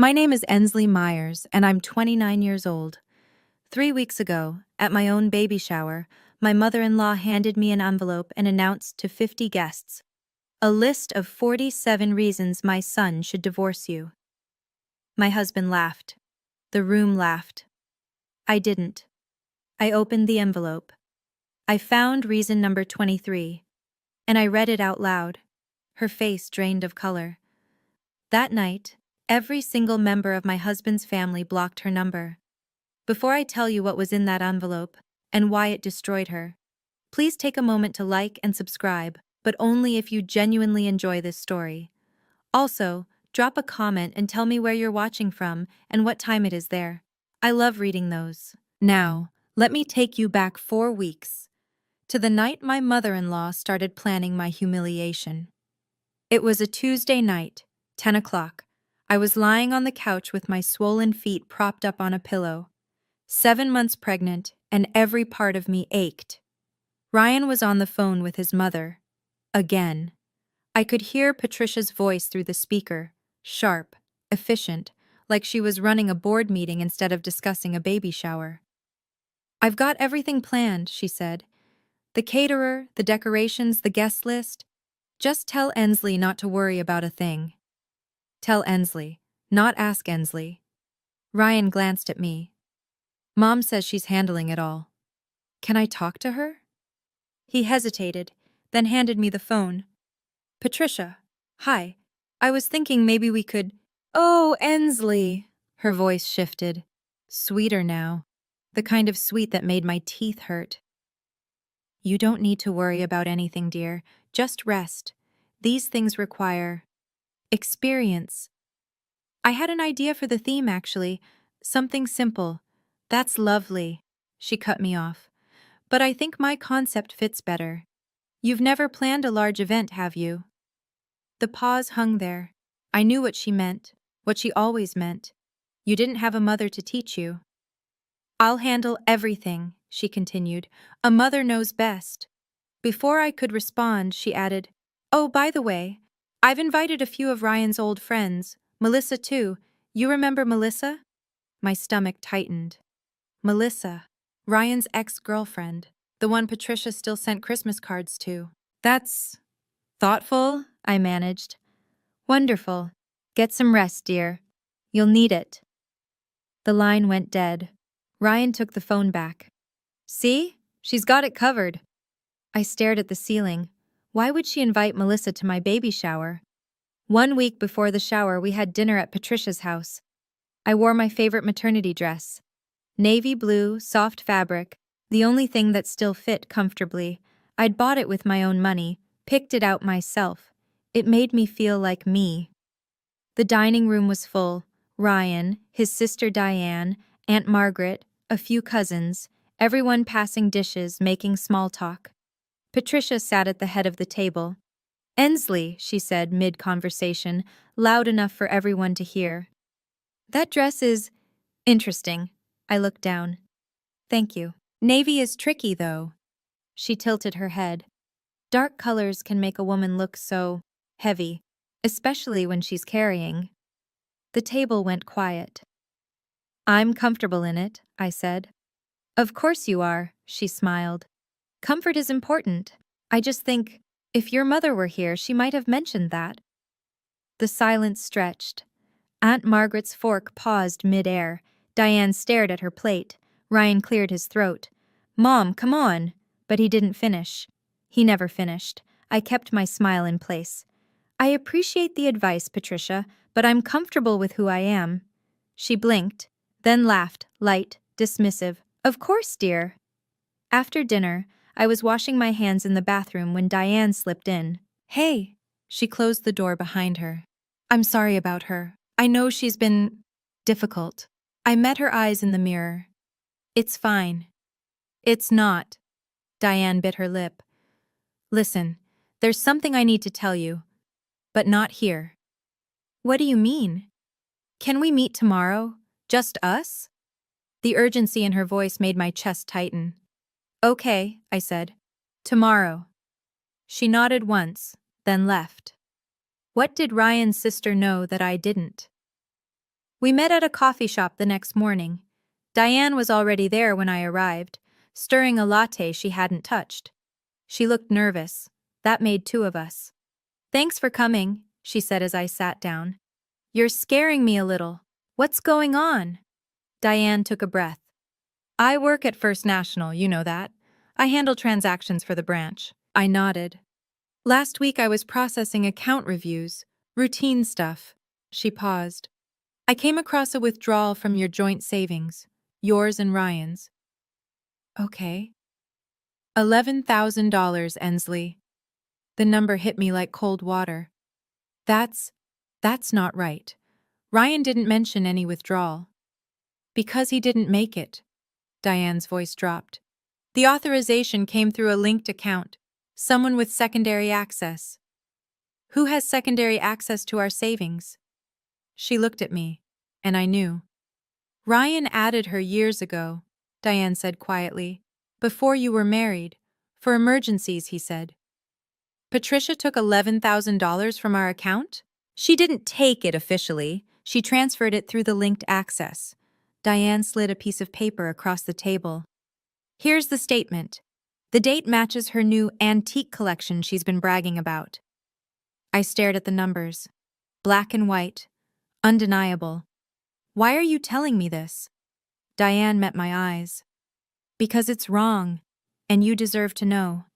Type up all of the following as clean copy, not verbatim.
My name is Ensley Myers, and I'm 29 years old. 3 weeks ago, at my own baby shower, my mother-in-law handed me an envelope and announced to 50 guests, a list of 47 reasons my son should divorce you. My husband laughed. The room laughed. I didn't. I opened the envelope. I found reason number 23, and I read it out loud. Her face drained of color. That night, every single member of my husband's family blocked her number. Before I tell you what was in that envelope and why it destroyed her, please take a moment to like and subscribe, but only if you genuinely enjoy this story. Also, drop a comment and tell me where you're watching from and what time it is there. I love reading those. Now, let me take you back 4 weeks, to the night my mother-in-law started planning my humiliation. It was a Tuesday night, 10 o'clock. I was lying on the couch with my swollen feet propped up on a pillow. 7 months pregnant, and every part of me ached. Ryan was on the phone with his mother. Again. I could hear Patricia's voice through the speaker, sharp, efficient, like she was running a board meeting instead of discussing a baby shower. "I've got everything planned," she said. "The caterer, the decorations, the guest list. Just tell Ensley not to worry about a thing." Tell Ensley, not ask Ensley. Ryan glanced at me. "Mom says she's handling it all. Can I talk to her?" He hesitated, then handed me the phone. "Patricia, hi. I was thinking maybe we could—" "Oh, Ensley." Her voice shifted. Sweeter now. The kind of sweet that made my teeth hurt. "You don't need to worry about anything, dear. Just rest. These things require experience. I had an idea for the theme, actually. Something simple. That's lovely." She cut me off. "But I think my concept fits better. You've never planned a large event, have you?" The pause hung there. I knew what she meant, what she always meant. You didn't have a mother to teach you. "I'll handle everything," she continued. "A mother knows best." Before I could respond, she added, "Oh, by the way, I've invited a few of Ryan's old friends, Melissa too. You remember Melissa?" My stomach tightened. Melissa, Ryan's ex-girlfriend, the one Patricia still sent Christmas cards to. "That's thoughtful," I managed. "Wonderful. Get some rest, dear. You'll need it." The line went dead. Ryan took the phone back. "See? She's got it covered." I stared at the ceiling. Why would she invite Melissa to my baby shower? 1 week before the shower, we had dinner at Patricia's house. I wore my favorite maternity dress. Navy blue, soft fabric, the only thing that still fit comfortably. I'd bought it with my own money, picked it out myself. It made me feel like me. The dining room was full. Ryan, his sister Diane, Aunt Margaret, a few cousins, everyone passing dishes, making small talk. Patricia sat at the head of the table. "Ensley," she said mid-conversation, loud enough for everyone to hear. "That dress is interesting." I looked down. "Thank you. Navy is tricky, though." She tilted her head. "Dark colors can make a woman look so heavy, especially when she's carrying." The table went quiet. "I'm comfortable in it," I said. "Of course you are," she smiled. "Comfort is important. I just think, if your mother were here, she might have mentioned that." The silence stretched. Aunt Margaret's fork paused mid-air. Diane stared at her plate. Ryan cleared his throat. "Mom, come on." But he didn't finish. He never finished. I kept my smile in place. "I appreciate the advice, Patricia, but I'm comfortable with who I am." She blinked, then laughed, light, dismissive. "Of course, dear." After dinner, I was washing my hands in the bathroom when Diane slipped in. "Hey." She closed the door behind her. "I'm sorry about her. I know she's been difficult." I met her eyes in the mirror. "It's fine." "It's not." Diane bit her lip. "Listen, there's something I need to tell you, but not here." "What do you mean?" "Can we meet tomorrow? Just us?" The urgency in her voice made my chest tighten. "Okay," I said. "Tomorrow." She nodded once, then left. What did Ryan's sister know that I didn't? We met at a coffee shop the next morning. Diane was already there when I arrived, stirring a latte she hadn't touched. She looked nervous. That made two of us. "Thanks for coming," she said as I sat down. "You're scaring me a little. What's going on?" Diane took a breath. "I work at First National, you know that. I handle transactions for the branch." I nodded. "Last week I was processing account reviews, routine stuff." She paused. "I came across a withdrawal from your joint savings, yours and Ryan's." "Okay." $11,000, Ensley. The number hit me like cold water. That's not right. Ryan didn't mention any withdrawal. "Because he didn't make it." Diane's voice dropped. "The authorization came through a linked account, someone with secondary access." "Who has secondary access to our savings?" She looked at me, and I knew. "Ryan added her years ago," Diane said quietly. "Before you were married. For emergencies, he said." "Patricia took $11,000 from our account?" "She didn't take it officially. She transferred it through the linked access." Diane slid a piece of paper across the table. "Here's the statement. The date matches her new antique collection she's been bragging about." I stared at the numbers. Black and white. Undeniable. "Why are you telling me this?" Diane met my eyes. "Because it's wrong, and you deserve to know."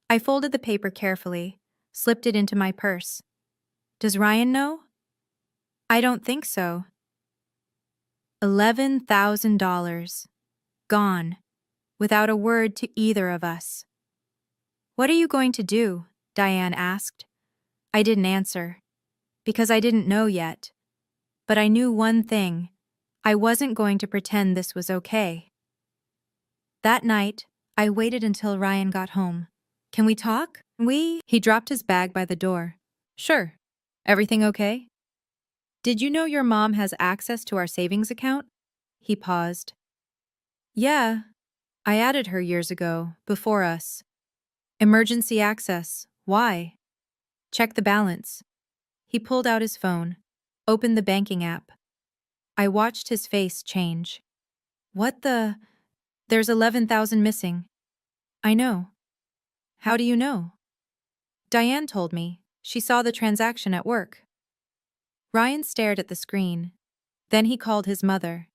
I folded the paper carefully, slipped it into my purse. "Does Ryan know?" "I don't think so." $11,000. Gone. Without a word to either of us. "What are you going to do?" Diane asked. I didn't answer. Because I didn't know yet. But I knew one thing. I wasn't going to pretend this was okay. That night, I waited until Ryan got home. "Can we talk?" He dropped his bag by the door. "Sure. Everything okay?" "Did you know your mom has access to our savings account?" He paused. "Yeah. I added her years ago, before us." "Emergency access. Why?" "Check the balance." He pulled out his phone, opened the banking app. I watched his face change. "What the? There's 11,000 missing." "I know." "How do you know?" "Diane told me. She saw the transaction at work." Ryan stared at the screen. Then he called his mother.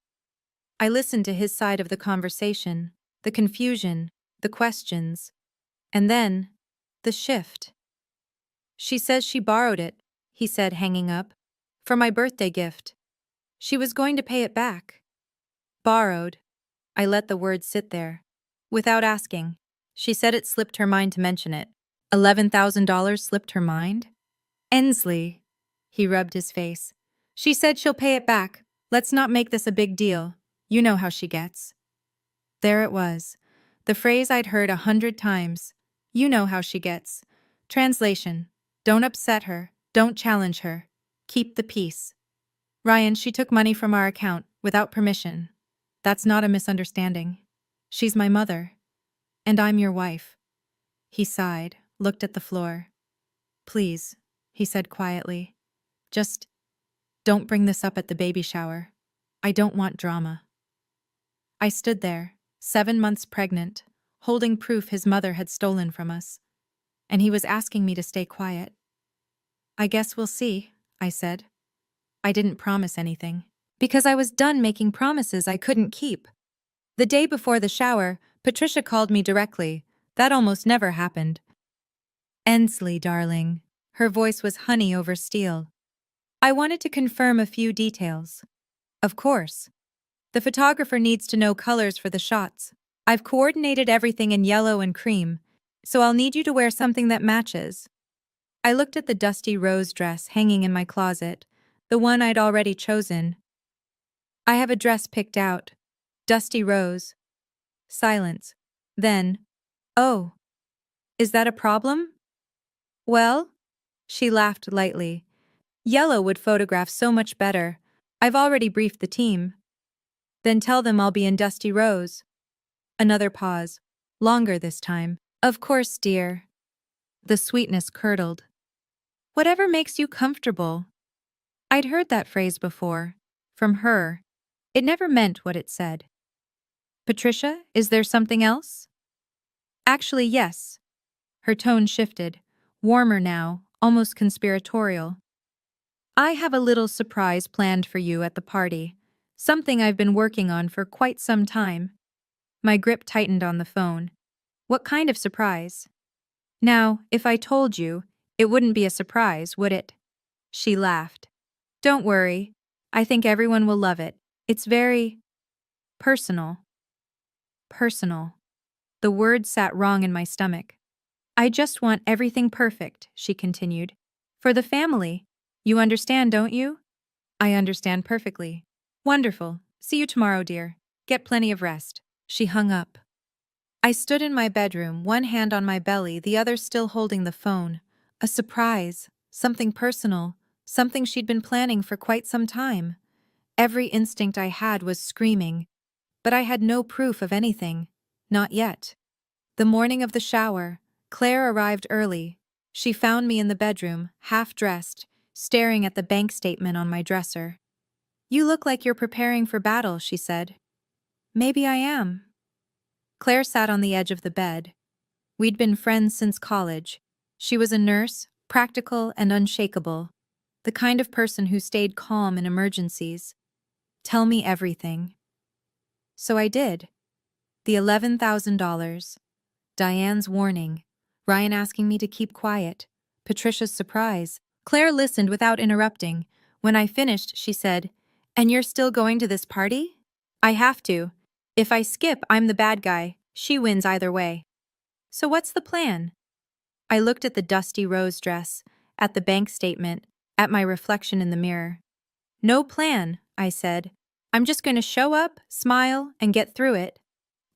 I listened to his side of the conversation, the confusion, the questions, and then, the shift. "She says she borrowed it," he said, hanging up, "for my birthday gift. She was going to pay it back." "Borrowed." I let the word sit there. Without asking. She said it slipped her mind to mention it. $11,000 slipped her mind? "Ensley." He rubbed his face. "She said she'll pay it back. Let's not make this a big deal. You know how she gets." There it was. The phrase I'd heard 100 times. You know how she gets. Translation: don't upset her. Don't challenge her. Keep the peace. "Ryan, she took money from our account, without permission. That's not a misunderstanding. She's my mother. And I'm your wife." He sighed, looked at the floor. "Please," he said quietly. "Just don't bring this up at the baby shower. I don't want drama." I stood there, 7 months pregnant, holding proof his mother had stolen from us. And he was asking me to stay quiet. "I guess we'll see," I said. I didn't promise anything. Because I was done making promises I couldn't keep. The day before the shower, Patricia called me directly. That almost never happened. "Ensley, darling." Her voice was honey over steel. "I wanted to confirm a few details." "Of course." "The photographer needs to know colors for the shots. I've coordinated everything in yellow and cream, so I'll need you to wear something that matches." I looked at the dusty rose dress hanging in my closet, the one I'd already chosen. "I have a dress picked out. Dusty rose." Silence. Then, "Oh, is that a problem?" "Well," she laughed lightly, "yellow would photograph so much better. I've already briefed the team." "Then tell them I'll be in dusty rose." Another pause. Longer this time. "Of course, dear." The sweetness curdled. "Whatever makes you comfortable." I'd heard that phrase before. From her. It never meant what it said. Patricia, is there something else? Actually, yes. Her tone shifted, warmer now, almost conspiratorial. I have a little surprise planned for you at the party. Something I've been working on for quite some time. My grip tightened on the phone. What kind of surprise? Now, if I told you, it wouldn't be a surprise, would it? She laughed. Don't worry. I think everyone will love it. It's very personal. Personal. The word sat wrong in my stomach. I just want everything perfect, she continued. For the family. You understand, don't you? I understand perfectly. Wonderful. See you tomorrow, dear. Get plenty of rest. She hung up. I stood in my bedroom, one hand on my belly, the other still holding the phone. A surprise. Something personal. Something she'd been planning for quite some time. Every instinct I had was screaming. But I had no proof of anything. Not yet. The morning of the shower, Claire arrived early. She found me in the bedroom, half-dressed, staring at the bank statement on my dresser. You look like you're preparing for battle, she said. Maybe I am. Claire sat on the edge of the bed. We'd been friends since college. She was a nurse, practical and unshakable, the kind of person who stayed calm in emergencies. Tell me everything. So I did. The $11,000. Diane's warning. Ryan asking me to keep quiet. Patricia's surprise. Claire listened without interrupting. When I finished, she said, And you're still going to this party? I have to. If I skip, I'm the bad guy. She wins either way. So what's the plan? I looked at the dusty rose dress, at the bank statement, at my reflection in the mirror. No plan, I said. I'm just going to show up, smile, and get through it.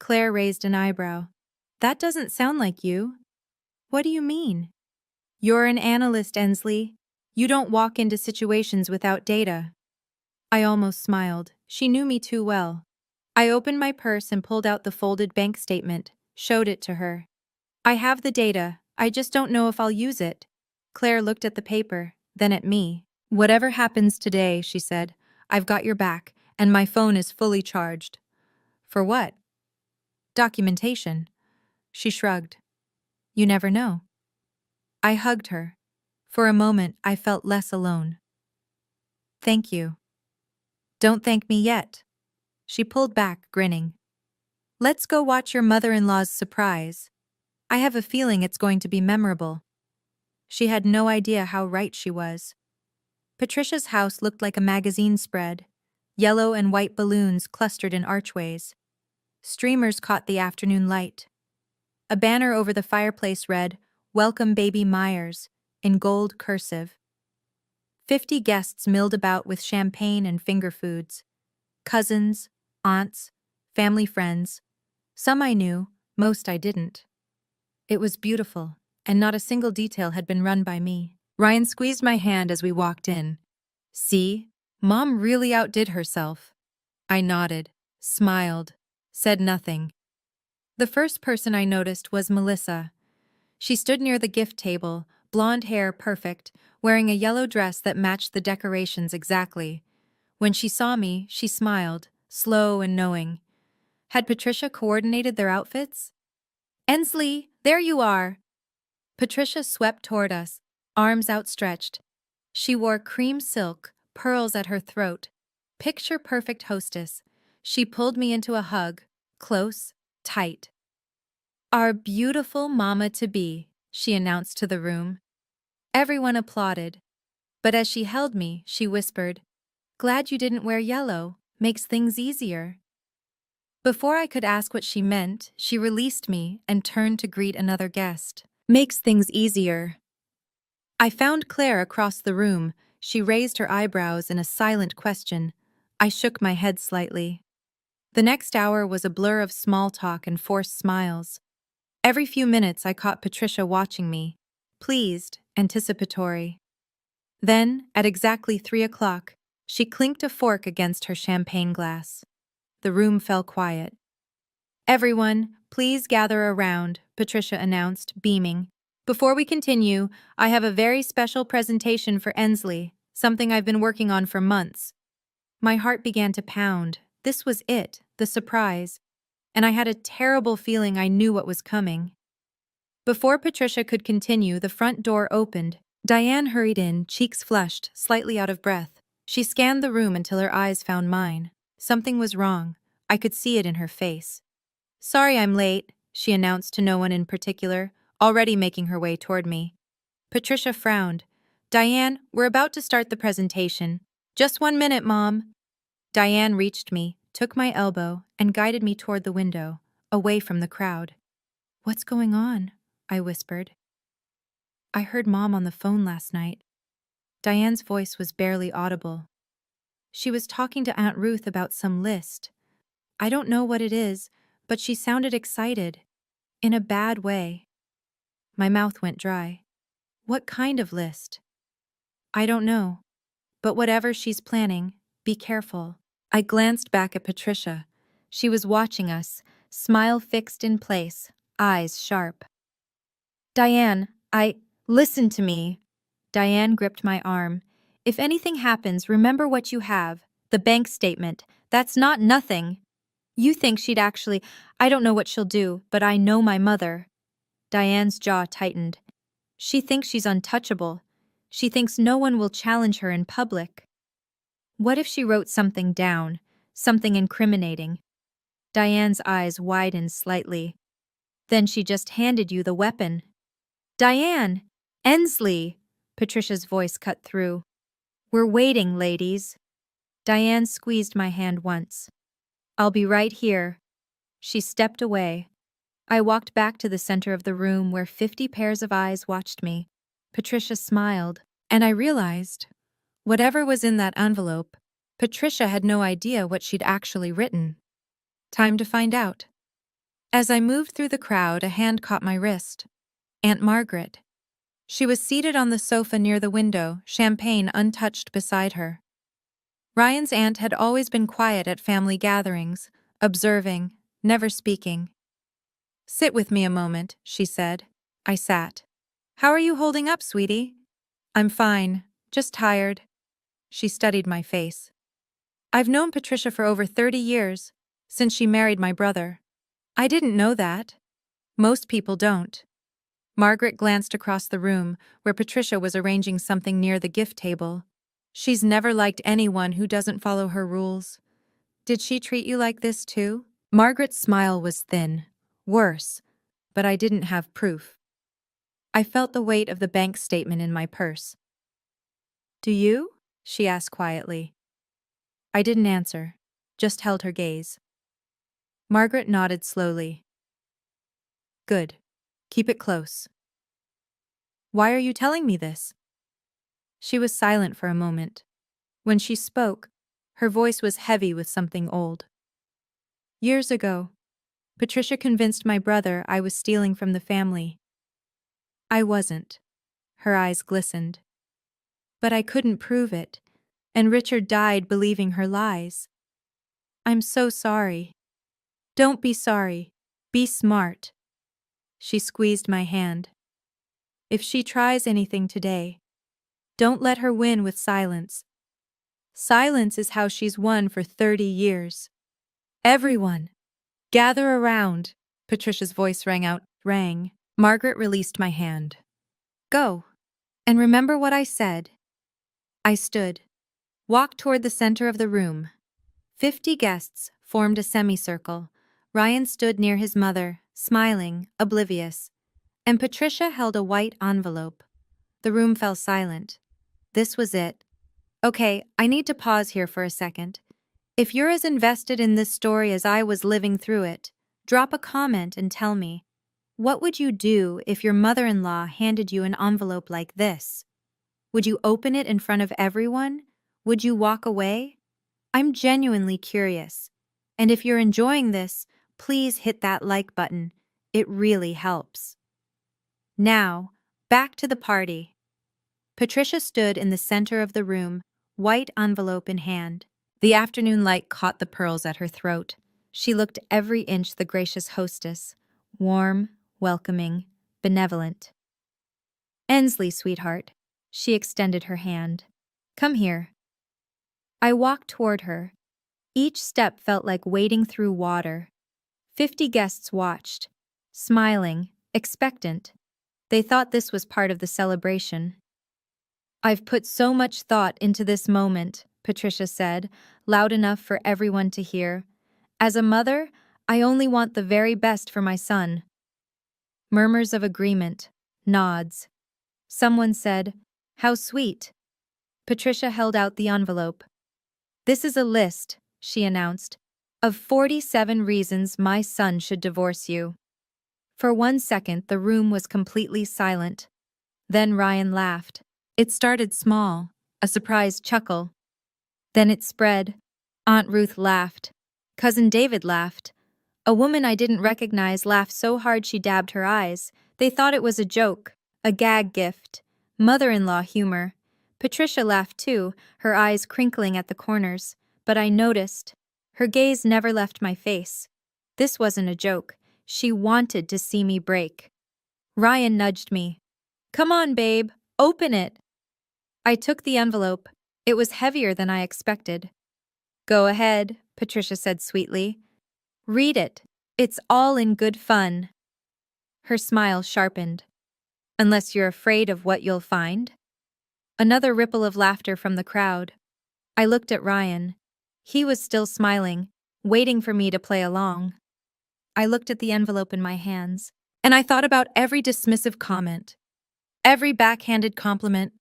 Claire raised an eyebrow. That doesn't sound like you. What do you mean? You're an analyst, Ensley. You don't walk into situations without data. I almost smiled. She knew me too well. I opened my purse and pulled out the folded bank statement, showed it to her. I have the data, I just don't know if I'll use it. Claire looked at the paper, then at me. Whatever happens today, she said, I've got your back, and my phone is fully charged. For what? Documentation. She shrugged. You never know. I hugged her. For a moment, I felt less alone. Thank you. Don't thank me yet. She pulled back, grinning. Let's go watch your mother-in-law's surprise. I have a feeling it's going to be memorable. She had no idea how right she was. Patricia's house looked like a magazine spread. Yellow and white balloons clustered in archways. Streamers caught the afternoon light. A banner over the fireplace read, Welcome Baby Myers, in gold cursive. 50 guests milled about with champagne and finger foods. Cousins, aunts, family friends. Some I knew, most I didn't. It was beautiful, and not a single detail had been run by me. Ryan squeezed my hand as we walked in. See, Mom really outdid herself. I nodded, smiled, said nothing. The first person I noticed was Melissa. She stood near the gift table, blonde hair perfect, wearing a yellow dress that matched the decorations exactly. When she saw me, she smiled, slow and knowing. Had Patricia coordinated their outfits? Ensley, there you are! Patricia swept toward us, arms outstretched. She wore cream silk, pearls at her throat. Picture-perfect hostess. She pulled me into a hug, close, tight. Our beautiful mama-to-be, she announced to the room. Everyone applauded. But as she held me, she whispered, Glad you didn't wear yellow. Makes things easier. Before I could ask what she meant, she released me and turned to greet another guest. Makes things easier. I found Claire across the room. She raised her eyebrows in a silent question. I shook my head slightly. The next hour was a blur of small talk and forced smiles. Every few minutes I caught Patricia watching me, pleased, anticipatory. Then, at exactly 3 o'clock, she clinked a fork against her champagne glass. The room fell quiet. Everyone, please gather around, Patricia announced, beaming. Before we continue, I have a very special presentation for Ensley. something I've been working on for months. My heart began to pound. This was it, the surprise. And I had a terrible feeling I knew what was coming. Before Patricia could continue, the front door opened. Diane hurried in, cheeks flushed, slightly out of breath. She scanned the room until her eyes found mine. Something was wrong. I could see it in her face. "Sorry I'm late," she announced to no one in particular, already making her way toward me. Patricia frowned. "Diane, we're about to start the presentation. Just 1 minute, Mom." Diane reached me, took my elbow, and guided me toward the window, away from the crowd. "What's going on?" I whispered. "I heard Mom on the phone last night." Diane's voice was barely audible. "She was talking to Aunt Ruth about some list. I don't know what it is, but she sounded excited. In a bad way." My mouth went dry. "What kind of list?" "I don't know. But whatever she's planning, be careful." I glanced back at Patricia. She was watching us, smile fixed in place, eyes sharp. "Diane, listen to me." Diane gripped my arm. "If anything happens, remember what you have. The bank statement. That's not nothing. You think she'd actually— I don't know what she'll do, but I know my mother." Diane's jaw tightened. "She thinks she's untouchable. She thinks no one will challenge her in public. What if she wrote something down, something incriminating?" Diane's eyes widened slightly. "Then she just handed you the weapon." "Diane! Ensley!" Patricia's voice cut through. "We're waiting, ladies." Diane squeezed my hand once. "I'll be right here." She stepped away. I walked back to the center of the room where 50 pairs of eyes watched me. Patricia smiled, and I realized, whatever was in that envelope, Patricia had no idea what she'd actually written. Time to find out. As I moved through the crowd, a hand caught my wrist. Aunt Margaret. She was seated on the sofa near the window, champagne untouched beside her. Ryan's aunt had always been quiet at family gatherings, observing, never speaking. "Sit with me a moment," she said. I sat. "How are you holding up, sweetie?" "I'm fine, just tired." She studied my face. "I've known Patricia for over 30 years, since she married my brother." "I didn't know that." "Most people don't." Margaret glanced across the room, where Patricia was arranging something near the gift table. "She's never liked anyone who doesn't follow her rules." "Did she treat you like this too?" Margaret's smile was thin. Worse, but I didn't have proof. I felt the weight of the bank statement in my purse. "Do you?" she asked quietly. I didn't answer, just held her gaze. Margaret nodded slowly. "Good. Keep it close." "Why are you telling me this?" She was silent for a moment. When she spoke, her voice was heavy with something old. "Years ago, Patricia convinced my brother I was stealing from the family. I wasn't." Her eyes glistened. "But I couldn't prove it, and Richard died believing her lies. I'm so sorry." "Don't be sorry. Be smart." She squeezed my hand. "If she tries anything today, don't let her win with silence. Silence is how she's won for 30 years. Everyone, gather around." Patricia's voice rang. Margaret released my hand. "Go. And remember what I said." I stood, walked toward the center of the room. 50 guests formed a semicircle. Ryan stood near his mother, smiling, oblivious. And Patricia held a white envelope. The room fell silent. This was it. "Okay, I need to pause here for a second. If you're as invested in this story as I was living through it, drop a comment and tell me, what would you do if your mother-in-law handed you an envelope like this? Would you open it in front of everyone? Would you walk away? I'm genuinely curious. And if you're enjoying this, please hit that like button. It really helps. Now, back to the party. Patricia stood in the center of the room, white envelope in hand. The afternoon light caught the pearls at her throat. She looked every inch the gracious hostess, warm, welcoming, benevolent. "Ensley, sweetheart." She extended her hand. Come here. I walked toward her. Each step felt like wading through water. 50 guests watched, smiling, expectant. They thought this was part of the celebration. I've put so much thought into this moment, Patricia said, loud enough for everyone to hear. As a mother, I only want the very best for my son. Murmurs of agreement, nods. Someone said, "How sweet." Patricia held out the envelope. "This is a list," she announced, "of 47 reasons my son should divorce you." For 1 second, the room was completely silent. Then Ryan laughed. It started small, a surprised chuckle. Then it spread. Aunt Ruth laughed. Cousin David laughed. A woman I didn't recognize laughed so hard she dabbed her eyes. They thought it was a joke, a gag gift, mother-in-law humor. Patricia laughed too, her eyes crinkling at the corners. But I noticed. Her gaze never left my face. This wasn't a joke. She wanted to see me break. Ryan nudged me. "Come on, babe, open it." I took the envelope. It was heavier than I expected. "Go ahead," Patricia said sweetly. "Read it. It's all in good fun." Her smile sharpened. "Unless you're afraid of what you'll find?" Another ripple of laughter from the crowd. I looked at Ryan. He was still smiling, waiting for me to play along. I looked at the envelope in my hands, and I thought about every dismissive comment, every backhanded compliment,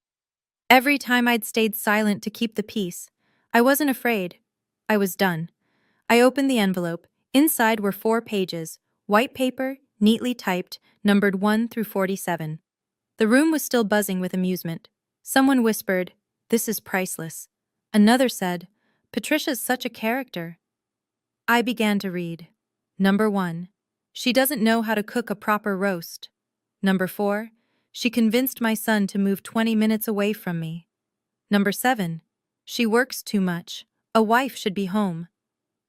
every time I'd stayed silent to keep the peace. I wasn't afraid. I was done. I opened the envelope. Inside were 4 pages, white paper, neatly typed, numbered 1 through 47. The room was still buzzing with amusement. Someone whispered, "This is priceless." Another said, "Patricia's such a character." I began to read. Number 1. She doesn't know how to cook a proper roast. Number 4. She convinced my son to move 20 minutes away from me. Number 7. She works too much. A wife should be home.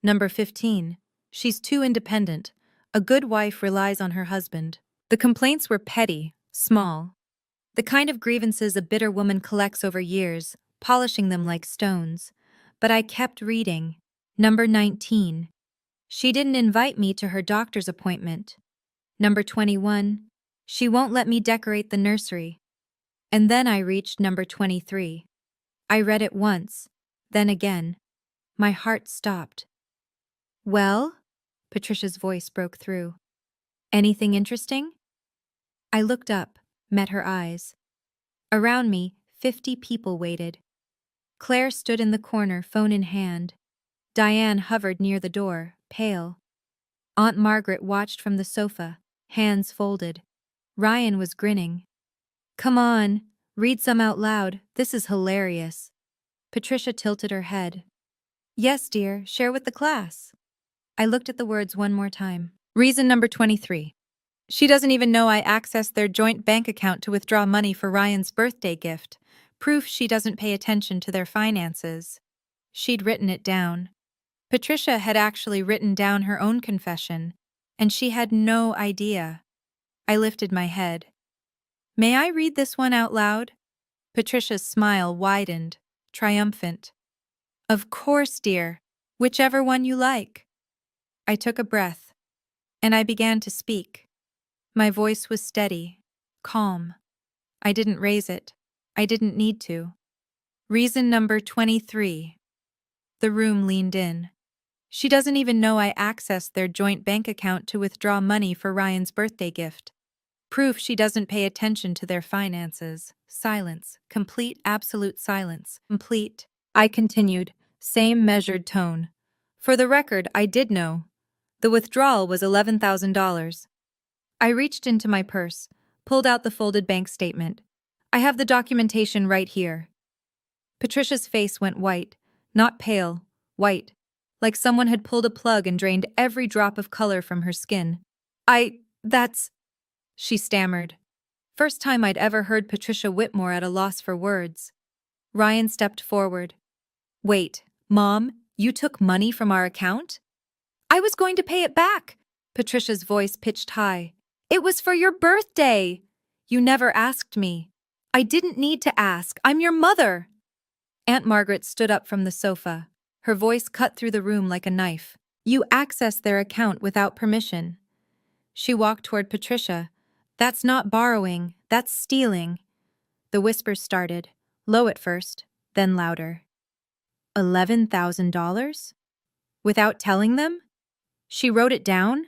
Number 15. She's too independent. A good wife relies on her husband. The complaints were petty, small. The kind of grievances a bitter woman collects over years, polishing them like stones. But I kept reading. Number 19. She didn't invite me to her doctor's appointment. Number 21. She won't let me decorate the nursery. And then I reached number 23. I read it once, then again. My heart stopped. "Well?" Patricia's voice broke through. "Anything interesting?" I looked up, met her eyes. Around me, 50 people waited. Claire stood in the corner, phone in hand. Diane hovered near the door, pale. Aunt Margaret watched from the sofa, hands folded. Ryan was grinning. "Come on, read some out loud. This is hilarious." Patricia tilted her head. "Yes, dear, share with the class." I looked at the words one more time. Reason number 23. She doesn't even know I accessed their joint bank account to withdraw money for Ryan's birthday gift. Proof she doesn't pay attention to their finances. She'd written it down. Patricia had actually written down her own confession, and she had no idea. I lifted my head. "May I read this one out loud?" Patricia's smile widened, triumphant. "Of course, dear. Whichever one you like." I took a breath, and I began to speak. My voice was steady, calm. I didn't raise it. I didn't need to. Reason number 23. The room leaned in. She doesn't even know I accessed their joint bank account to withdraw money for Ryan's birthday gift. Proof she doesn't pay attention to their finances. Silence. Complete, absolute silence. Complete. I continued, same measured tone. For the record, I did know. The withdrawal was $11,000. I reached into my purse, pulled out the folded bank statement. "I have the documentation right here." Patricia's face went white, not pale, white, like someone had pulled a plug and drained every drop of color from her skin. That's," she stammered. First time I'd ever heard Patricia Whitmore at a loss for words. Ryan stepped forward. "Wait, Mom, you took money from our account?" "I was going to pay it back." Patricia's voice pitched high. "It was for your birthday." "You never asked me." "I didn't need to ask. I'm your mother." Aunt Margaret stood up from the sofa. Her voice cut through the room like a knife. You accessed their account without permission. She walked toward Patricia. That's not borrowing, that's stealing. The whispers started, low at first, then louder. $11,000? Without telling them? She wrote it down?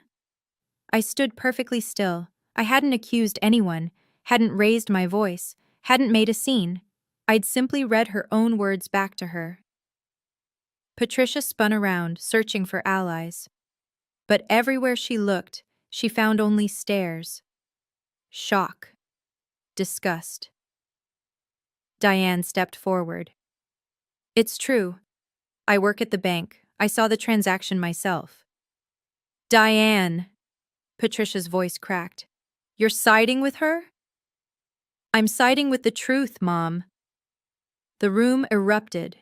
I stood perfectly still. I hadn't accused anyone, hadn't raised my voice, hadn't made a scene. I'd simply read her own words back to her. Patricia spun around, searching for allies. But everywhere she looked, she found only stares. Shock. Disgust. Diane stepped forward. It's true. I work at the bank. I saw the transaction myself. Diane! Patricia's voice cracked. You're siding with her? I'm siding with the truth, Mom. The room erupted.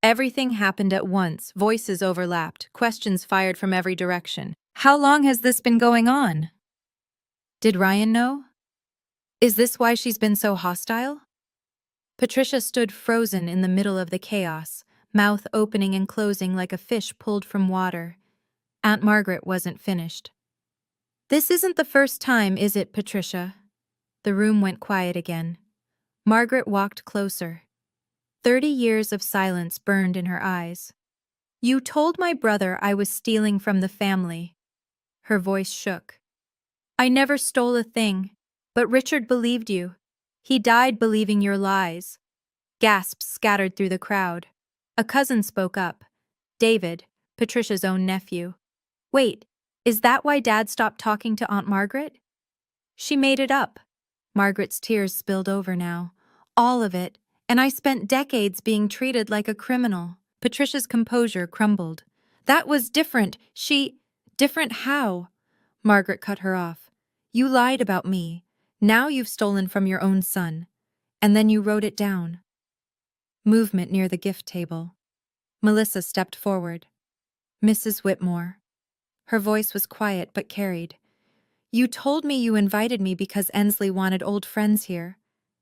Everything happened at once, voices overlapped, questions fired from every direction. How long has this been going on? Did Ryan know? Is this why she's been so hostile? Patricia stood frozen in the middle of the chaos, mouth opening and closing like a fish pulled from water. Aunt Margaret wasn't finished. This isn't the first time, is it, Patricia? The room went quiet again. Margaret walked closer. 30 years of silence burned in her eyes. You told my brother I was stealing from the family. Her voice shook. I never stole a thing, but Richard believed you. He died believing your lies. Gasps scattered through the crowd. A cousin spoke up. David, Patricia's own nephew. Wait, is that why Dad stopped talking to Aunt Margaret? She made it up. Margaret's tears spilled over now. All of it, and I spent decades being treated like a criminal. Patricia's composure crumbled. That was different. Different how? Margaret cut her off. You lied about me. Now you've stolen from your own son. And then you wrote it down. Movement near the gift table. Melissa stepped forward. Mrs. Whitmore. Her voice was quiet but carried. You told me you invited me because Ensley wanted old friends here.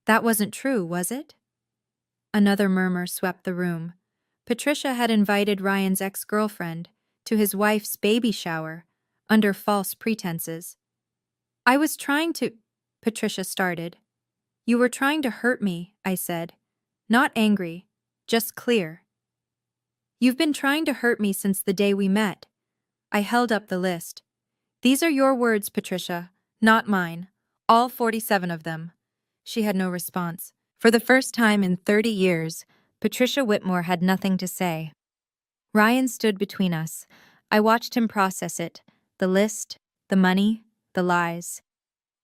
That wasn't true, was it? Another murmur swept the room. Patricia had invited Ryan's ex-girlfriend to his wife's baby shower under false pretenses. I was trying to... Patricia started. You were trying to hurt me, I said. Not angry, just clear. You've been trying to hurt me since the day we met. I held up the list. These are your words, Patricia, not mine. All 47 of them. She had no response. For the first time in 30 years, Patricia Whitmore had nothing to say. Ryan stood between us. I watched him process it. The list, the money, the lies.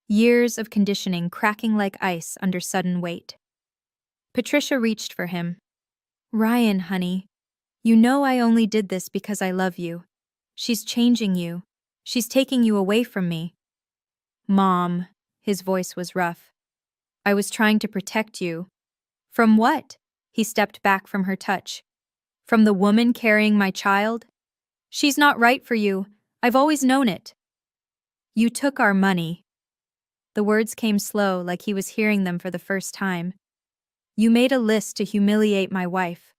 Years of conditioning cracking like ice under sudden weight. Patricia reached for him. Ryan, honey, you know I only did this because I love you. She's changing you. She's taking you away from me. Mom, his voice was rough. I was trying to protect you. From what? He stepped back from her touch. From the woman carrying my child? She's not right for you. I've always known it. You took our money. The words came slow, like he was hearing them for the first time. You made a list to humiliate my wife.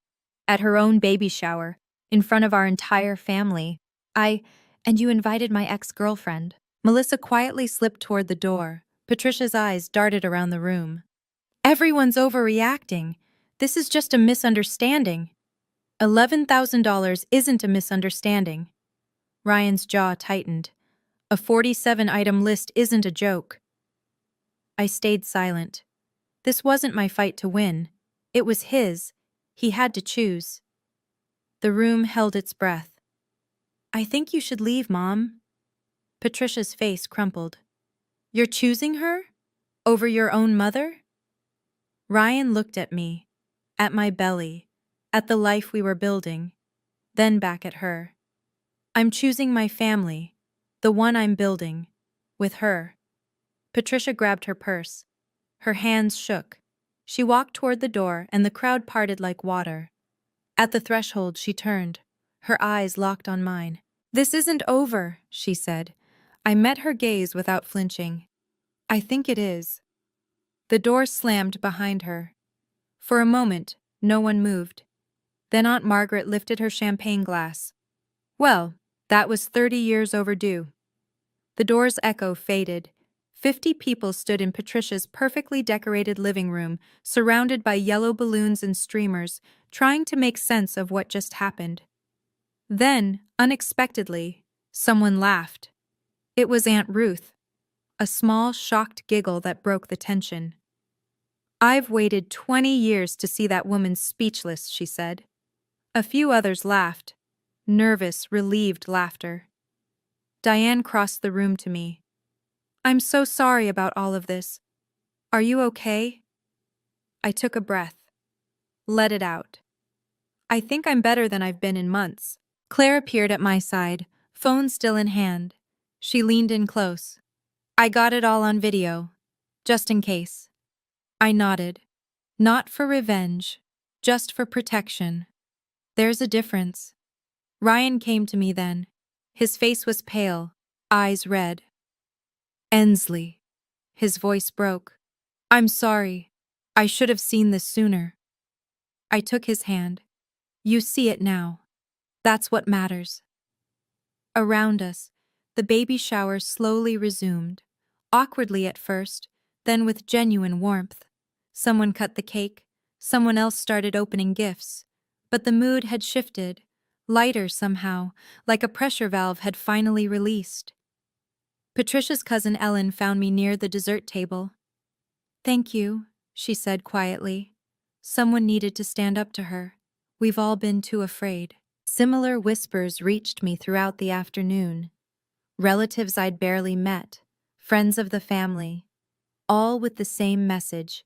At her own baby shower, in front of our entire family. And you invited my ex-girlfriend. Melissa quietly slipped toward the door. Patricia's eyes darted around the room. Everyone's overreacting. This is just a misunderstanding. $11,000 isn't a misunderstanding. Ryan's jaw tightened. A 47-item list isn't a joke. I stayed silent. This wasn't my fight to win. It was his. He had to choose. The room held its breath. I think you should leave, Mom. Patricia's face crumpled. You're choosing her? Over your own mother? Ryan looked at me, at my belly, at the life we were building, then back at her. I'm choosing my family, the one I'm building, with her. Patricia grabbed her purse. Her hands shook. She walked toward the door and the crowd parted like water. At the threshold, she turned. Her eyes locked on mine. This isn't over, she said. I met her gaze without flinching. I think it is. The door slammed behind her. For a moment, No one moved. Then Aunt Margaret lifted her champagne glass. Well, that was 30 years overdue. The door's echo faded. 50 people stood in Patricia's perfectly decorated living room, surrounded by yellow balloons and streamers, trying to make sense of what just happened. Then, unexpectedly, someone laughed. It was Aunt Ruth, a small, shocked giggle that broke the tension. "I've waited 20 years to see that woman speechless," she said. A few others laughed. Nervous, relieved laughter. Diane crossed the room to me. "I'm so sorry about all of this. Are you okay?" I took a breath. Let it out. "I think I'm better than I've been in months." Claire appeared at my side, phone still in hand. She leaned in close. "I got it all on video, just in case." I nodded. "Not for revenge, just for protection. There's a difference." Ryan came to me then. His face was pale, eyes red. "Ensley." His voice broke. "I'm sorry. I should have seen this sooner." I took his hand. "You see it now. That's what matters." Around us, the baby shower slowly resumed, awkwardly at first, then with genuine warmth. Someone cut the cake, someone else started opening gifts, but the mood had shifted, lighter somehow, like a pressure valve had finally released. Patricia's cousin Ellen found me near the dessert table. "Thank you," she said quietly. Someone needed to stand up to her. We've all been too afraid. Similar whispers reached me throughout the afternoon. Relatives I'd barely met, friends of the family, all with the same message.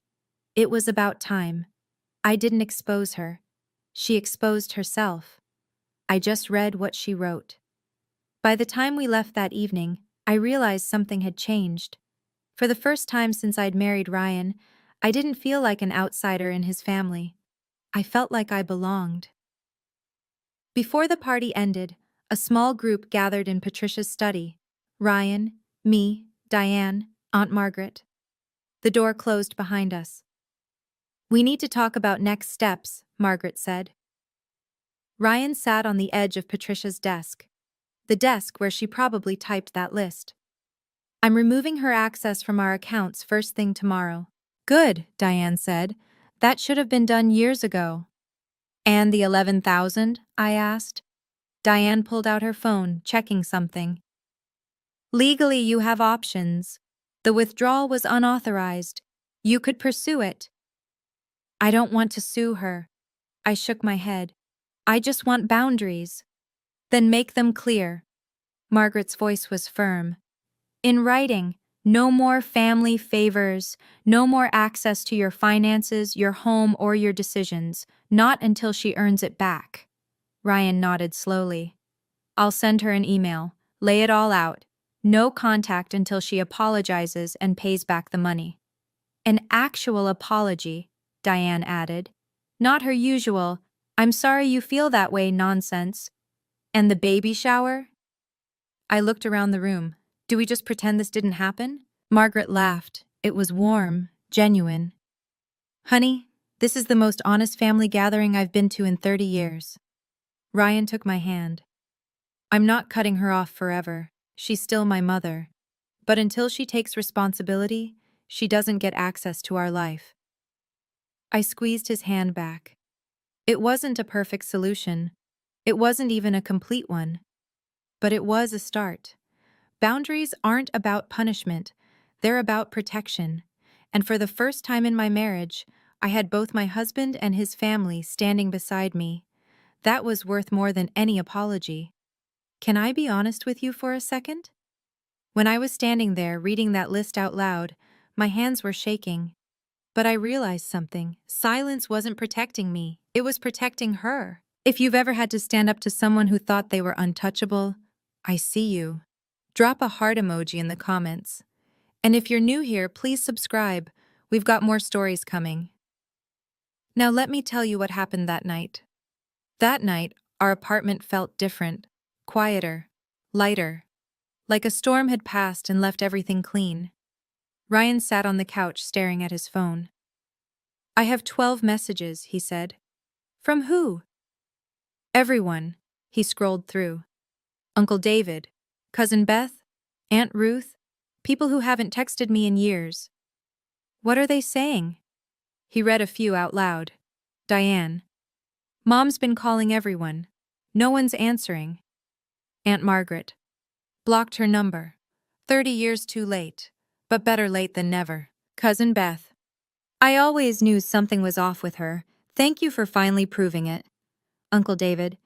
It was about time. I didn't expose her. She exposed herself. I just read what she wrote. By the time we left that evening, I realized something had changed. For the first time since I'd married Ryan, I didn't feel like an outsider in his family. I felt like I belonged. Before the party ended, a small group gathered in Patricia's study. Ryan, me, Diane, Aunt Margaret. The door closed behind us. "We need to talk about next steps," Margaret said. Ryan sat on the edge of Patricia's desk, the desk where she probably typed that list. "I'm removing her access from our accounts first thing tomorrow." "Good," Diane said. "That should have been done years ago." "And the 11,000? I asked. Diane pulled out her phone, checking something. "Legally, you have options. The withdrawal was unauthorized. You could pursue it." "I don't want to sue her." I shook my head. "I just want boundaries." "Then make them clear." Margaret's voice was firm. "In writing, no more family favors, no more access to your finances, your home, or your decisions, not until she earns it back." Ryan nodded slowly. "I'll send her an email. Lay it all out. No contact until she apologizes and pays back the money." "An actual apology," Diane added. "Not her usual, 'I'm sorry you feel that way' nonsense." "And the baby shower?" I looked around the room. "Do we just pretend this didn't happen?" Margaret laughed. It was warm, genuine. "Honey, this is the most honest family gathering I've been to in 30 years. Ryan took my hand. "I'm not cutting her off forever. She's still my mother. But until she takes responsibility, she doesn't get access to our life." I squeezed his hand back. It wasn't a perfect solution. It wasn't even a complete one. But it was a start. Boundaries aren't about punishment. They're about protection. And for the first time in my marriage, I had both my husband and his family standing beside me. That was worth more than any apology. Can I be honest with you for a second? When I was standing there reading that list out loud, my hands were shaking. But I realized something. Silence wasn't protecting me. It was protecting her. If you've ever had to stand up to someone who thought they were untouchable, I see you. Drop a heart emoji in the comments. And if you're new here, please subscribe. We've got more stories coming. Now let me tell you what happened that night. That night, our apartment felt different, quieter, lighter, like a storm had passed and left everything clean. Ryan sat on the couch staring at his phone. "I have 12 messages," he said. From who? Everyone. He scrolled through. Uncle David, Cousin Beth, Aunt Ruth, people who haven't texted me in years. What are they saying? He read a few out loud. Diane. Mom's been calling everyone. No one's answering. Aunt Margaret. Blocked her number. 30 years too late. But better late than never. Cousin Beth. I always knew something was off with her. Thank you for finally proving it. Uncle David.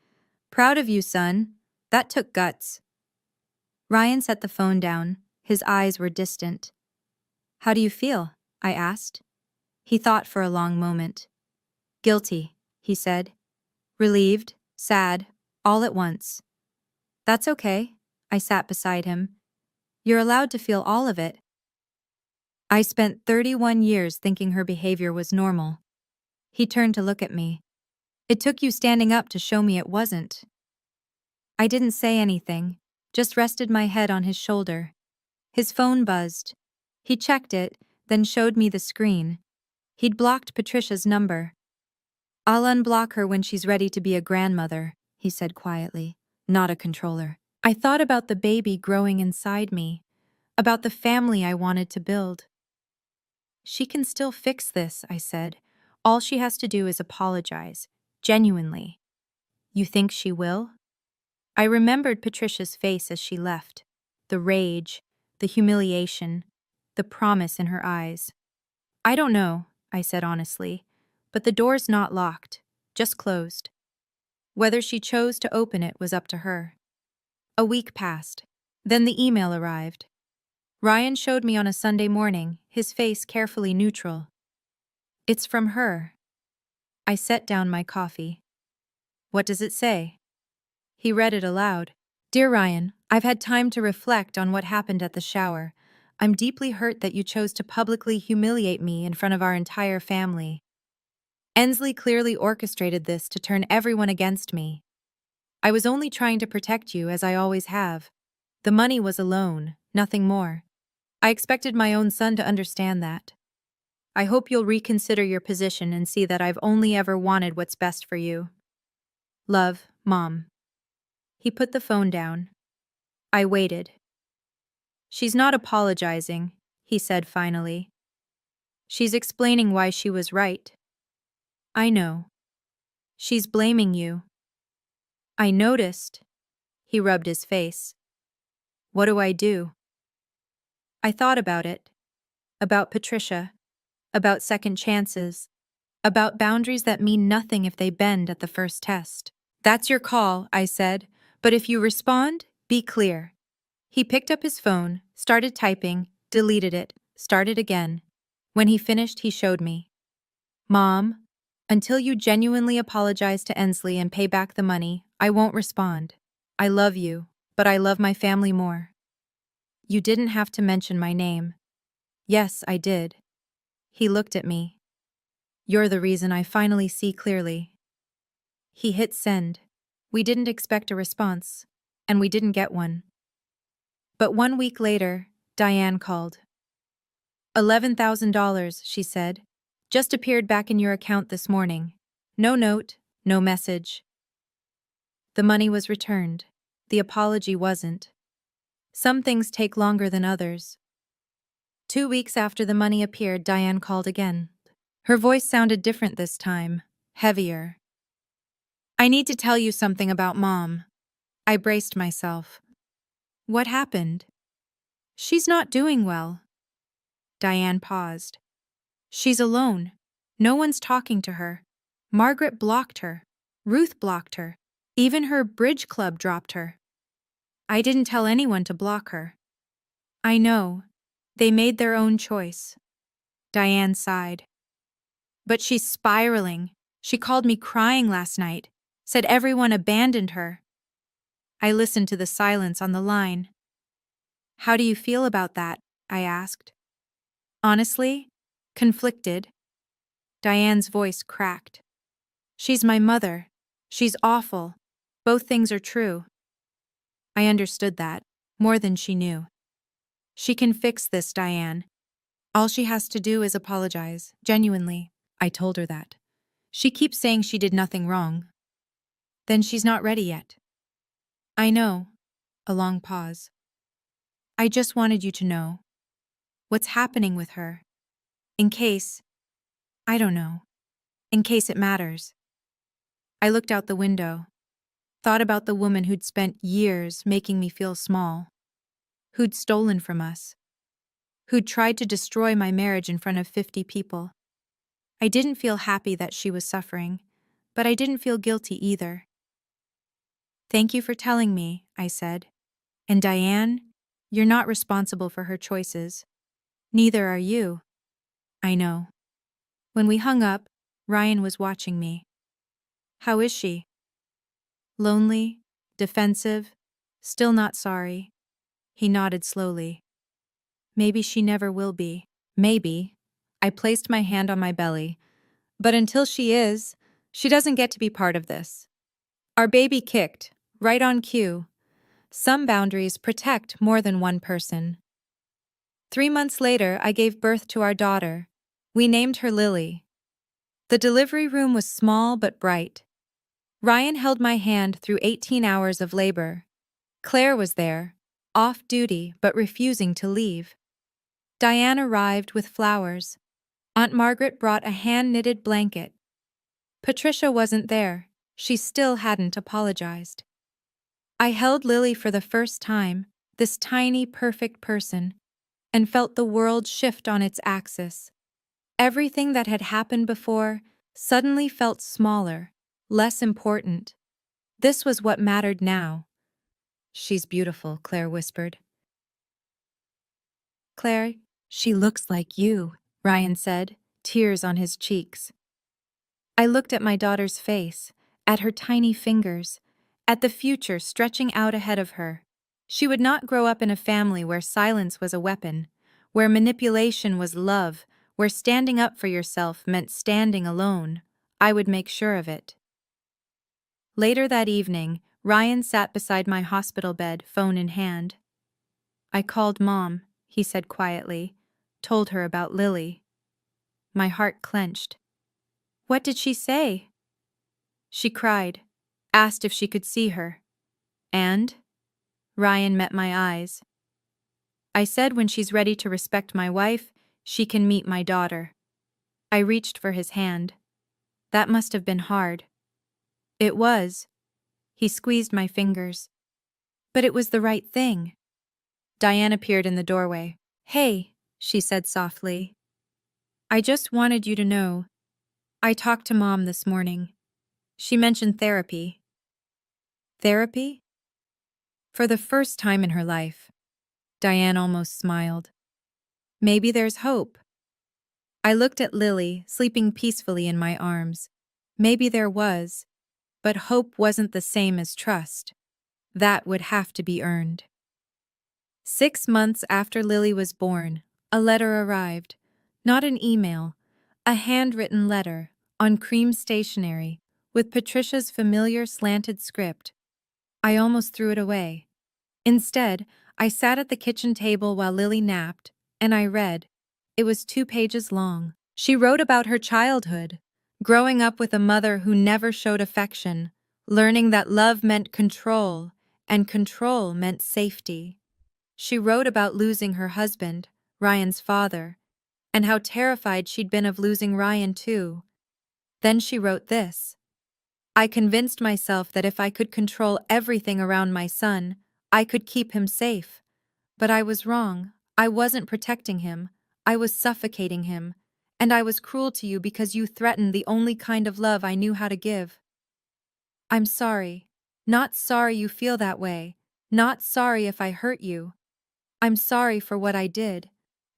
Proud of you, son. That took guts. Ryan set the phone down. His eyes were distant. How do you feel? I asked. He thought for a long moment. Guilty, he said. Relieved, sad, all at once. That's okay. I sat beside him. You're allowed to feel all of it. I spent 31 years thinking her behavior was normal. He turned to look at me. It took you standing up to show me it wasn't. I didn't say anything, just rested my head on his shoulder. His phone buzzed. He checked it, then showed me the screen. He'd blocked Patricia's number. I'll unblock her when she's ready to be a grandmother, he said quietly, not a controller. I thought about the baby growing inside me, about the family I wanted to build. She can still fix this, I said. All she has to do is apologize, genuinely. You think she will? I remembered Patricia's face as she left, the rage, the humiliation, the promise in her eyes. I don't know, I said honestly, but the door's not locked, just closed. Whether she chose to open it was up to her. A week passed. Then the email arrived. Ryan showed me on a Sunday morning, his face carefully neutral. It's from her. I set down my coffee. What does it say? He read it aloud. Dear Ryan, I've had time to reflect on what happened at the shower. I'm deeply hurt that you chose to publicly humiliate me in front of our entire family. Ensley clearly orchestrated this to turn everyone against me. I was only trying to protect you, as I always have. The money was a loan, nothing more. I expected my own son to understand that. I hope you'll reconsider your position and see that I've only ever wanted what's best for you. Love, Mom. He put the phone down. I waited. She's not apologizing, he said finally. She's explaining why she was right. I know. She's blaming you. I noticed. He rubbed his face. What do I do? I thought about it. About Patricia. About second chances. About boundaries that mean nothing if they bend at the first test. That's your call, I said, but if you respond, be clear. He picked up his phone, started typing, deleted it, started again. When he finished, he showed me. Mom, until you genuinely apologize to Ensley and pay back the money, I won't respond. I love you, but I love my family more. You didn't have to mention my name. Yes, I did. He looked at me. You're the reason I finally see clearly. He hit send. We didn't expect a response, and we didn't get one. But 1 week later, Diane called. $11,000, she said. Just appeared back in your account this morning. No note, no message. The money was returned. The apology wasn't. Some things take longer than others. 2 weeks after the money appeared, Diane called again. Her voice sounded different this time, heavier. I need to tell you something about Mom. I braced myself. What happened? She's not doing well. Diane paused. She's alone. No one's talking to her. Margaret blocked her. Ruth blocked her. Even her bridge club dropped her. I didn't tell anyone to block her. I know. They made their own choice. Diane sighed. But she's spiraling. She called me crying last night. Said everyone abandoned her. I listened to the silence on the line. How do you feel about that? I asked. Honestly, conflicted. Diane's voice cracked. She's my mother. She's awful. Both things are true. I understood that, more than she knew. She can fix this, Diane. All she has to do is apologize, genuinely. I told her that. She keeps saying she did nothing wrong. Then she's not ready yet. I know. A long pause. I just wanted you to know what's happening with her. In case, I don't know, in case it matters. I looked out the window, thought about the woman who'd spent years making me feel small, who'd stolen from us, who'd tried to destroy my marriage in front of 50 people. I didn't feel happy that she was suffering, but I didn't feel guilty either. Thank you for telling me, I said. And Diane, you're not responsible for her choices. Neither are you. I know. When we hung up, Ryan was watching me. How is she? Lonely, defensive, still not sorry. He nodded slowly. Maybe she never will be. Maybe. I placed my hand on my belly. But until she is, she doesn't get to be part of this. Our baby kicked, right on cue. Some boundaries protect more than one person. 3 months later, I gave birth to our daughter. We named her Lily. The delivery room was small but bright. Ryan held my hand through 18 hours of labor. Claire was there, off duty but refusing to leave. Diane arrived with flowers. Aunt Margaret brought a hand-knitted blanket. Patricia wasn't there. She still hadn't apologized. I held Lily for the first time, this tiny, perfect person, and felt the world shift on its axis. Everything that had happened before suddenly felt smaller, less important. This was what mattered now. She's beautiful, Claire whispered. Claire, she looks like you, Ryan said, tears on his cheeks. I looked at my daughter's face, at her tiny fingers, at the future stretching out ahead of her. She would not grow up in a family where silence was a weapon, where manipulation was love, where standing up for yourself meant standing alone. I would make sure of it. Later that evening, Ryan sat beside my hospital bed, phone in hand. I called Mom, he said quietly, told her about Lily. My heart clenched. What did she say? She cried, asked if she could see her. And? Ryan met my eyes. I said when she's ready to respect my wife, she can meet my daughter. I reached for his hand. That must have been hard. It was. He squeezed my fingers. But it was the right thing. Diane appeared in the doorway. Hey, she said softly. I just wanted you to know. I talked to Mom this morning. She mentioned therapy. Therapy? For the first time in her life, Diane almost smiled. Maybe there's hope. I looked at Lily, sleeping peacefully in my arms. Maybe there was, but hope wasn't the same as trust. That would have to be earned. 6 months after Lily was born, a letter arrived. Not an email, a handwritten letter, on cream stationery, with Patricia's familiar slanted script. I almost threw it away. Instead, I sat at the kitchen table while Lily napped, and I read. It was 2 pages long. She wrote about her childhood, growing up with a mother who never showed affection, learning that love meant control, and control meant safety. She wrote about losing her husband, Ryan's father, and how terrified she'd been of losing Ryan too. Then she wrote this. I convinced myself that if I could control everything around my son, I could keep him safe. But I was wrong. I wasn't protecting him. I was suffocating him. And I was cruel to you because you threatened the only kind of love I knew how to give. I'm sorry. Not sorry you feel that way. Not sorry if I hurt you. I'm sorry for what I did.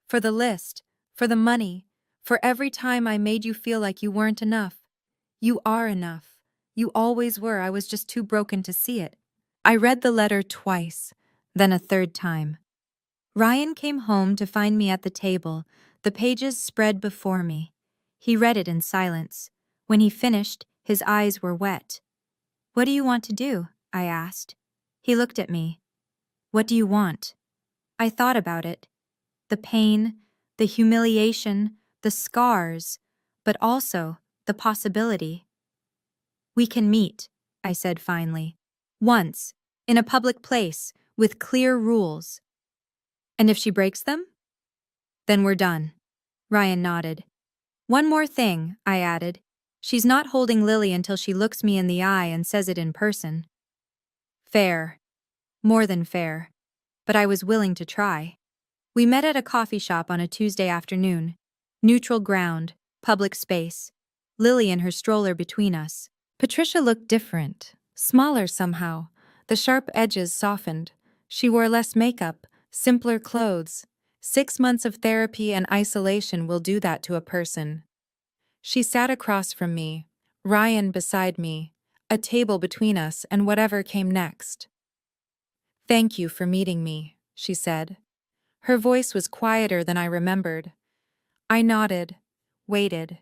For the list. For the money. For every time I made you feel like you weren't enough. You are enough. You always were. I was just too broken to see it. I read the letter twice, then a third time. Ryan came home to find me at the table, the pages spread before me. He read it in silence. When he finished, his eyes were wet. What do you want to do? I asked. He looked at me. What do you want? I thought about it. The pain, the humiliation, the scars, but also the possibility. We can meet, I said finally. Once, in a public place, with clear rules. And if she breaks them? Then we're done. Ryan nodded. One more thing, I added. She's not holding Lily until she looks me in the eye and says it in person. Fair. More than fair. But I was willing to try. We met at a coffee shop on a Tuesday afternoon. Neutral ground, public space. Lily and her stroller between us. Patricia looked different, smaller somehow. The sharp edges softened. She wore less makeup, simpler clothes. 6 months of therapy and isolation will do that to a person. She sat across from me, Ryan beside me, a table between us and whatever came next. Thank you for meeting me, she said. Her voice was quieter than I remembered. I nodded, waited.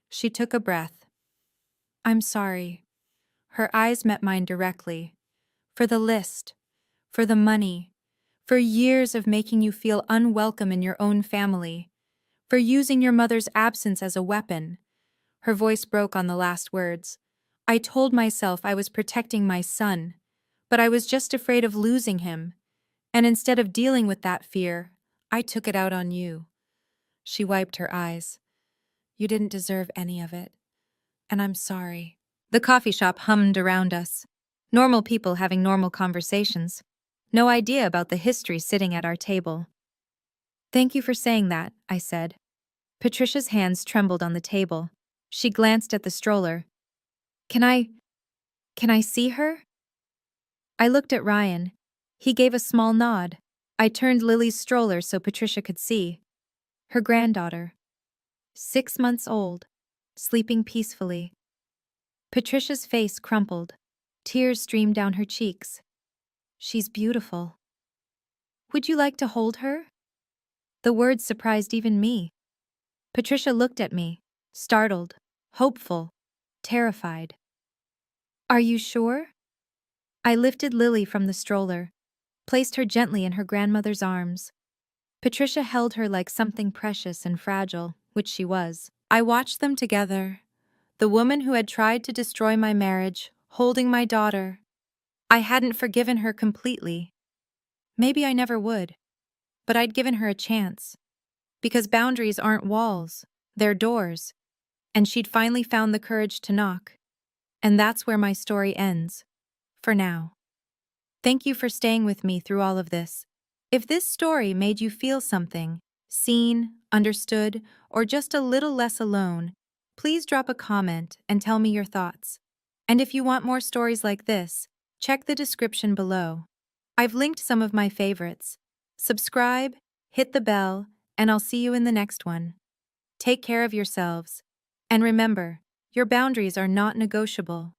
She took a breath. I'm sorry. Her eyes met mine directly. For the list, for the money, for years of making you feel unwelcome in your own family, for using your mother's absence as a weapon. Her voice broke on the last words. I told myself I was protecting my son, but I was just afraid of losing him. And instead of dealing with that fear, I took it out on you. She wiped her eyes. You didn't deserve any of it. And I'm sorry. The coffee shop hummed around us. Normal people having normal conversations. No idea about the history sitting at our table. Thank you for saying that, I said. Patricia's hands trembled on the table. She glanced at the stroller. Can I see her? I looked at Ryan. He gave a small nod. I turned Lily's stroller so Patricia could see. Her granddaughter. 6 months old, sleeping peacefully. Patricia's face crumpled. Tears streamed down her cheeks. She's beautiful. Would you like to hold her? The words surprised even me. Patricia looked at me, startled, hopeful, terrified. Are you sure? I lifted Lily from the stroller, placed her gently in her grandmother's arms. Patricia held her like something precious and fragile, which she was. I watched them together, the woman who had tried to destroy my marriage, holding my daughter. I hadn't forgiven her completely. Maybe I never would, but I'd given her a chance. Because boundaries aren't walls, they're doors. And she'd finally found the courage to knock. And that's where my story ends. For now. Thank you for staying with me through all of this. If this story made you feel something, seen, understood, or just a little less alone, please drop a comment and tell me your thoughts. And if you want more stories like this, check the description below. I've linked some of my favorites. Subscribe, hit the bell, and I'll see you in the next one. Take care of yourselves. And remember, your boundaries are not negotiable.